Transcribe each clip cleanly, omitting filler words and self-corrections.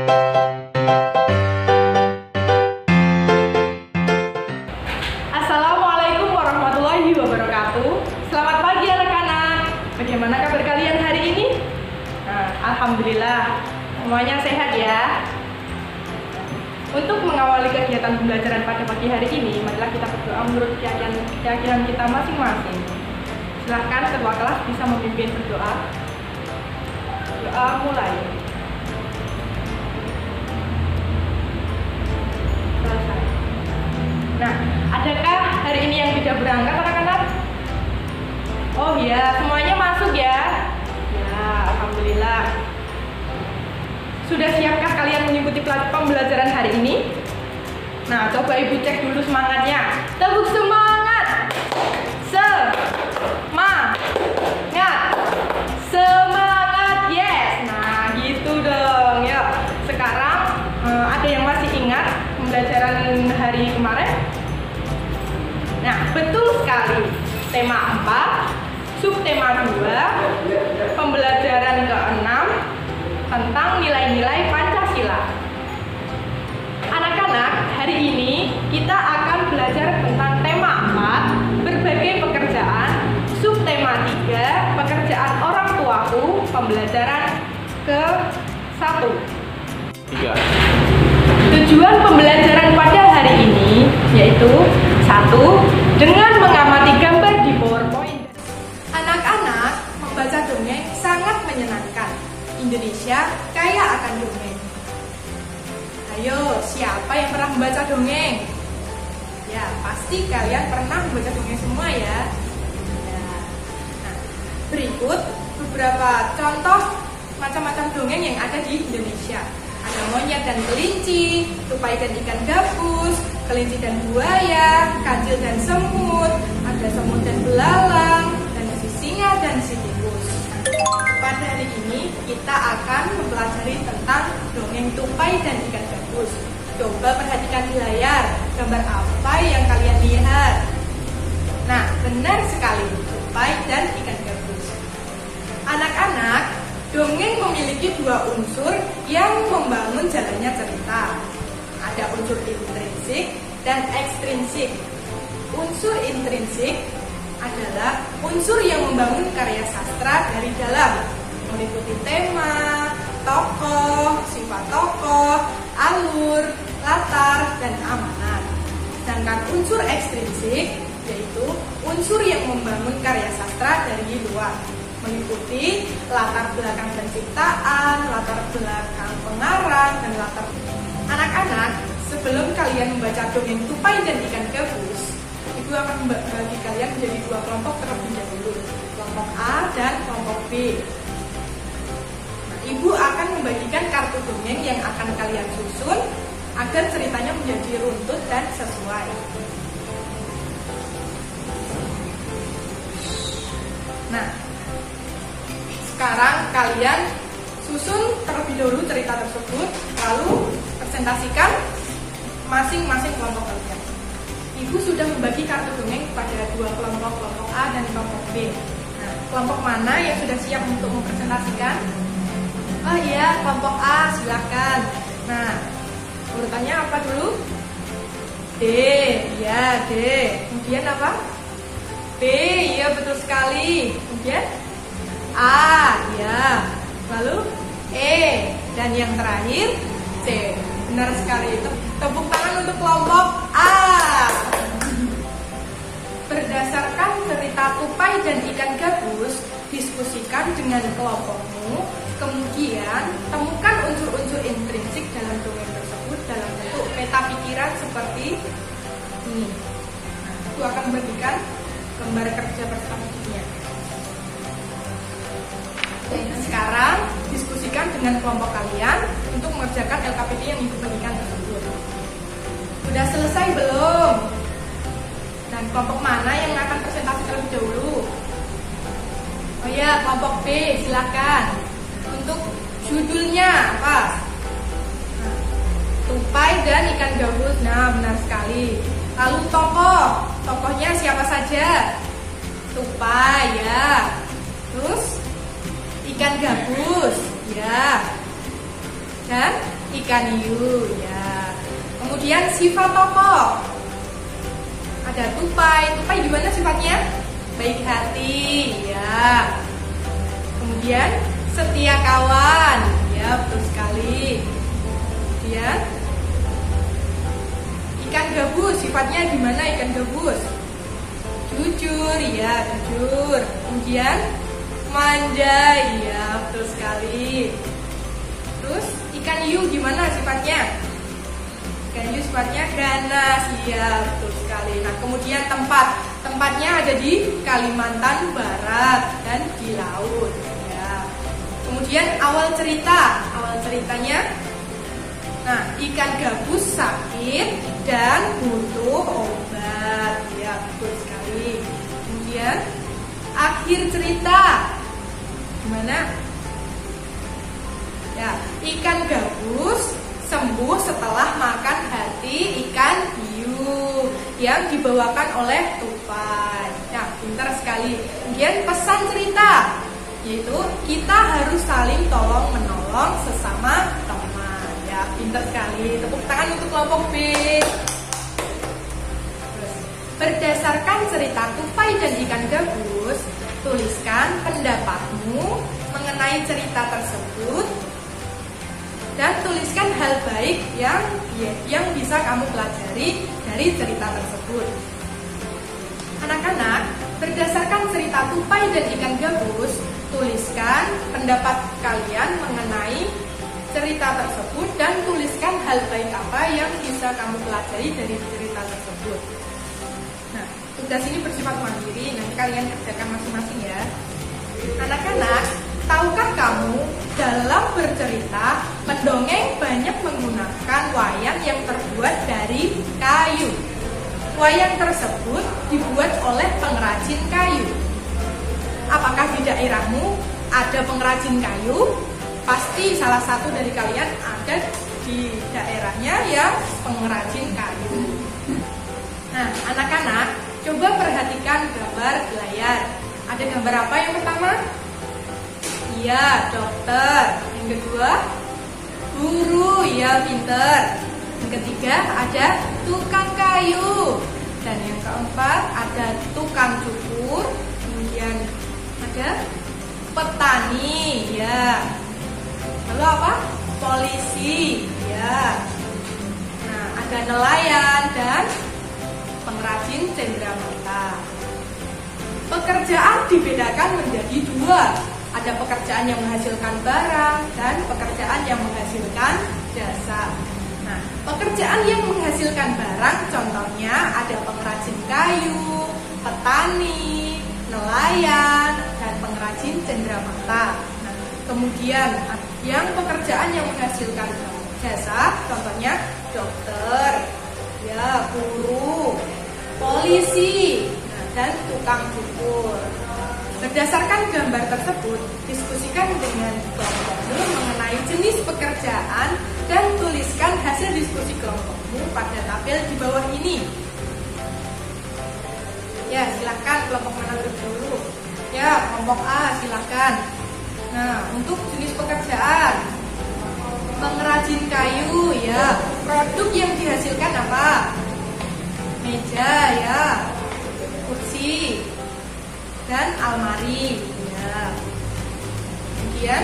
Assalamualaikum warahmatullahi wabarakatuh. Selamat pagi anak-anak. Bagaimana kabar kalian hari ini? Alhamdulillah semuanya sehat ya. Untuk mengawali kegiatan pembelajaran pada pagi hari ini, marilah kita berdoa menurut keyakinan kita masing-masing. Silahkan ketua kelas bisa memimpin berdoa. Doa mulai. Selesai. Nah, adakah hari ini yang tidak berangkat anak-anak? Oh iya, semuanya masuk ya? Ya, alhamdulillah. Sudah siapkah kalian mengikuti pembelajaran hari ini? Nah, coba ibu cek dulu semangatnya. Tepuk semangat. Semangat, yes. Nah, gitu dong. Yuk, sekarang ada yang masih ingat pembelajaran hari kemarin? Nah, betul sekali. Tema 4, subtema 2, pembelajaran ke-6 tentang nilai-nilai Pancasila. Anak-anak, hari ini kita akan belajar tentang tema 4, berbagai pekerjaan, subtema 3, pekerjaan orang tuaku, pembelajaran ke-1. 3. Tujuan pembelajaran pada hari ini yaitu 1. Dengan mengamati gambar di PowerPoint. Anak-anak, membaca dongeng sangat menyenangkan. Indonesia kaya akan dongeng. Ayo, siapa yang pernah membaca dongeng? Ya, pasti kalian pernah membaca dongeng semua ya. Nah, berikut beberapa contoh macam-macam dongeng yang ada di Indonesia. Ada monyet dan kelinci, tupai dan ikan gabus, kelinci dan buaya, kancil dan semut, ada semut dan belalang, dan si singa dan si tikus. Pada hari ini kita akan mempelajari tentang dongeng tupai dan ikan gabus. Coba perhatikan di layar, gambar apa yang kalian lihat? Nah, benar sekali, tupai dan ikan gabus. Anak-anak, dongeng memiliki dua unsur yang membangun jalannya cerita. Ada unsur intrinsik dan ekstrinsik. Unsur intrinsik adalah unsur yang membangun karya sastra dari dalam, meliputi tema, tokoh, sifat tokoh, alur, latar, dan amanat. Sedangkan unsur ekstrinsik yaitu unsur yang membangun karya sastra dari luar, meliputi latar belakang penciptaan, latar belakang pengarang, dan latar. Anak-anak, sebelum kalian membaca dongeng tupai dan ikan gabus, Ibu akan membagi kalian menjadi dua kelompok terlebih dahulu, kelompok A dan kelompok B. Nah, Ibu akan membagikan kartu dongeng yang akan kalian susun agar ceritanya menjadi runtut dan sesuai. Nah, sekarang kalian susun terlebih dahulu cerita tersebut, lalu presentasikan masing-masing kelompok kalian. Ibu sudah membagi kartu dongeng pada dua kelompok, kelompok A dan kelompok B. Nah, kelompok mana yang sudah siap untuk mempresentasikan? Oh iya, kelompok A, silakan. Nah, urutannya apa dulu? D, ya D. Kemudian apa? B, iya betul sekali. Kemudian A, ya. Lalu E, dan yang terakhir C. Benar sekali itu. Tepuk tangan untuk kelompok A. Berdasarkan cerita tupai dan ikan gabus, diskusikan dengan kelompokmu. Kemudian temukan unsur-unsur intrinsik dalam dongeng tersebut dalam bentuk peta pikiran seperti ini. Aku akan memberikan gambar kerja perspektifnya. Sekarang diskusikan dengan kelompok kalian untuk mengerjakan LKPD yang Ibu bagikan tersebut. Sudah selesai belum? Dan kelompok mana yang akan presentasi terlebih dahulu? Oh ya, kelompok B, silakan. Untuk judulnya apa? Nah, tupai dan ikan gabus. Nah, benar sekali. Lalu tokohnya siapa saja? Tupai ya. Terus ikan gabus ya. Dan ikan hiu ya. Kemudian sifat tokoh. Ada tupai. Tupai gimana sifatnya? Baik hati ya. Kemudian setia kawan ya, betul sekali. Kemudian ikan gabus, sifatnya gimana ikan gabus? Jujur ya, jujur. Kemudian manja ya, betul sekali. Terus ikan hiu gimana sifatnya? Ikan hiu sifatnya ganas ya, betul sekali. Nah, kemudian tempatnya ada di Kalimantan Barat dan di laut ya. Kemudian awal ceritanya, nah, ikan gabus sakit dan butuh obat ya, betul sekali. Kemudian akhir cerita gimana? Ya, ikan gabus sembuh setelah makan hati ikan hiu yang dibawakan oleh tupai. Nah, pintar sekali. Kemudian pesan cerita, yaitu kita harus saling tolong menolong sesama teman. Ya, pintar sekali. Tepuk tangan untuk kelompok B. Terus, berdasarkan cerita tupai dan ikan gabus, tuliskan pendapatmu mengenai cerita tersebut dan tuliskan hal baik yang bisa kamu pelajari dari cerita tersebut. Anak-anak, berdasarkan cerita tupai dan ikan gabus, tuliskan pendapat kalian mengenai cerita tersebut dan tuliskan hal baik apa yang bisa kamu pelajari dari cerita tersebut. Nah, tugas ini bersifat mandiri, nanti kalian kerjakan masing-masing ya. Anak-anak, tahukah kamu dalam bercerita, mendongeng banyak menggunakan wayang yang terbuat dari kayu. Wayang tersebut dibuat oleh pengrajin kayu. Apakah di daerahmu ada pengrajin kayu? Pasti salah satu dari kalian ada di daerahnya yang pengrajin kayu. Nah, anak-anak, coba perhatikan gambar di layar. Ada gambar apa yang pertama? Iya, dokter. Yang kedua, guru. Ya, pinter. Yang ketiga, ada tukang kayu. Dan yang keempat, ada tukang cukur. Kemudian ada petani. Ya. Lalu apa? Polisi. Ya. Nah, ada nelayan dan pengrajin cenderamata. Pekerjaan dibedakan menjadi dua. Ada pekerjaan yang menghasilkan barang dan pekerjaan yang menghasilkan jasa. Nah, pekerjaan yang menghasilkan barang contohnya ada pengrajin kayu, petani, nelayan, dan pengrajin cenderamata. Nah, kemudian yang pekerjaan yang menghasilkan jasa contohnya dokter, ya, guru, polisi, dan tukang cukur. Berdasarkan gambar tersebut, diskusikan dengan kelompokmu mengenai jenis pekerjaan dan tuliskan hasil diskusi kelompokmu pada tabel di bawah ini. Ya, silakan kelompok mana dulu? Ya, kelompok A silakan. Nah, untuk jenis pekerjaan, pengrajin kayu, ya, produk yang dihasilkan apa? Meja, ya, kursi, dan almari ya. Kemudian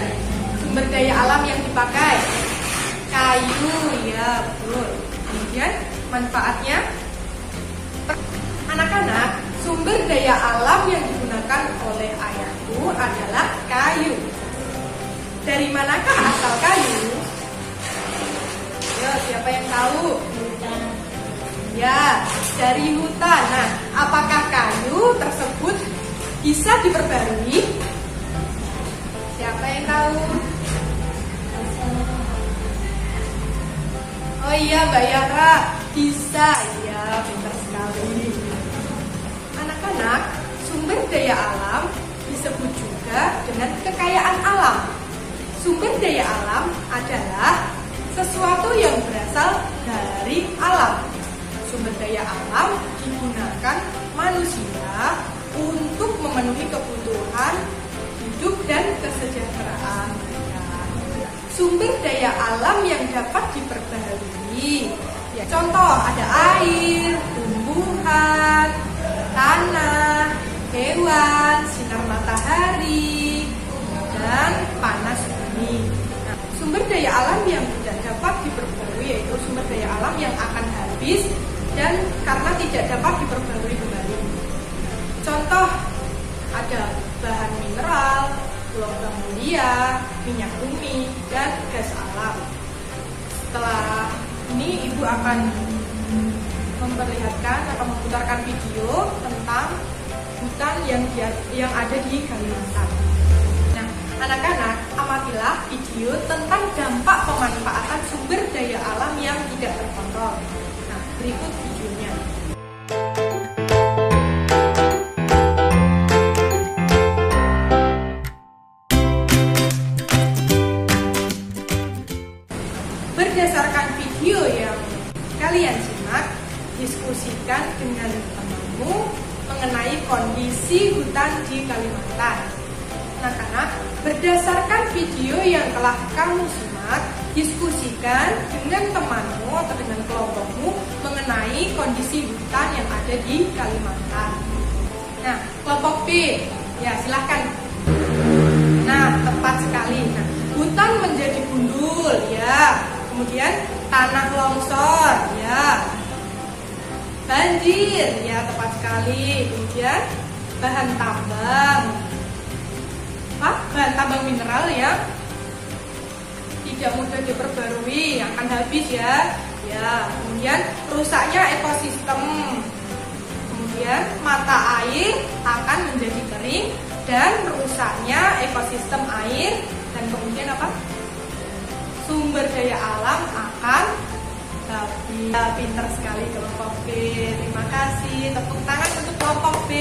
sumber daya alam yang dipakai kayu ya, betul. Kemudian manfaatnya, anak-anak, sumber daya alam yang digunakan oleh ayahku adalah kayu. Dari manakah asal kayu? Ya, siapa yang tahu? Hutan. Ya, dari hutan. Nah, apakah kayu tersebut bisa diperbarui? Siapa yang tahu? Oh iya, Mbak Yara, bisa. Ya, pintar sekali. Anak-anak, sumber daya alam disebut juga dengan kekayaan alam. Sumber daya alam adalah sesuatu yang berasal dari alam. Sumber daya alam digunakan manusia untuk memenuhi kebutuhan hidup dan kesejahteraan mereka. Sumber daya alam yang dapat Contoh ada air, tumbuhan, tanah, hewan, sinar matahari, dan panas bumi. Nah, sumber daya alam yang tidak dapat diperbarui yaitu sumber daya alam yang akan habis dan karena tidak dapat diperbarui kembali. Contoh ada bahan mineral, logam mulia, minyak bumi, dan gas alam. Setelah ini ibu akan memperlihatkan atau memutarkan video tentang hutan yang ada di Kalimantan. Nah, anak-anak, amatilah video tentang dampak pemanfaatan sumber daya alam yang tidak terkontrol. Nah, berikut videonya. Berdasarkan video yang kalian simak, diskusikan dengan temanmu mengenai kondisi hutan di Kalimantan. Anak-anak, berdasarkan video yang telah kamu simak, diskusikan dengan temanmu atau dengan kelompokmu mengenai kondisi hutan yang ada di Kalimantan. Nah, kelompok B, ya silahkan. Nah, tepat sekali. Nah, hutan menjadi gundul, ya. Kemudian tanah longsor, ya. Banjir, ya tepat sekali. Kemudian bahan tambang, bahan tambang mineral yang tidak mudah diperbarui, yang akan habis, ya. Ya. Kemudian rusaknya ekosistem. Kemudian mata air akan menjadi kering dan rusaknya ekosistem air dan kemudian apa? Sumber daya alam akan habis. Pinter sekali kelompok B. Terima kasih. Tepuk tangan untuk kelompok B.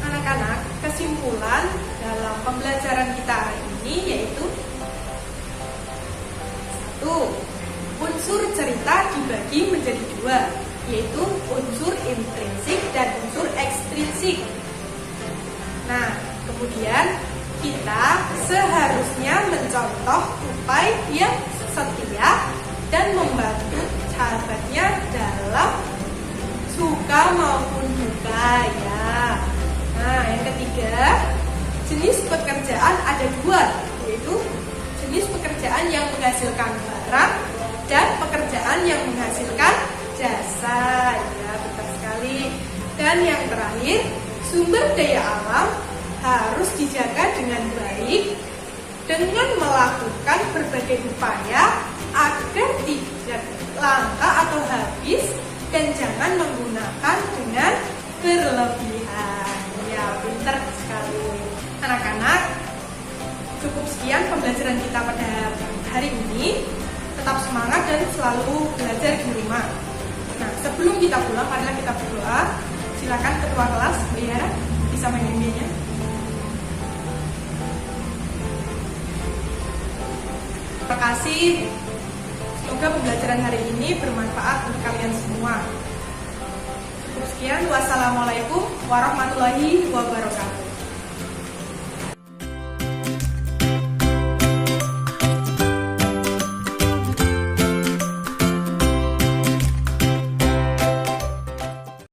Anak-anak, kesimpulan dalam pembelajaran kita hari ini yaitu 1. Unsur cerita dibagi menjadi 2, yaitu unsur intrinsik dan unsur ekstrinsik. Nah, kemudian kita seharusnya mencontoh tupai yang setia dan membantu sahabatnya dalam suka maupun duka, ya. Nah, yang ketiga, jenis pekerjaan ada 2, yaitu jenis pekerjaan yang menghasilkan barang dan pekerjaan yang menghasilkan jasa, ya betul sekali. Dan yang terakhir, sumber daya alam harus dijaga dengan baik dengan melakukan berbagai upaya agar tidak langka atau habis dan jangan menggunakan dengan berlebihan. Ya, pintar sekali. Anak-anak, cukup sekian pembelajaran kita pada hari ini. Tetap semangat dan selalu belajar di rumah. Nah, sebelum kita pulang, marilah kita berdoa. Silakan ketua kelas, Biara, bisa memimpinnya. Terima kasih. Semoga pembelajaran hari ini bermanfaat untuk kalian semua. Cukup sekian. Wassalamualaikum warahmatullahi wabarakatuh.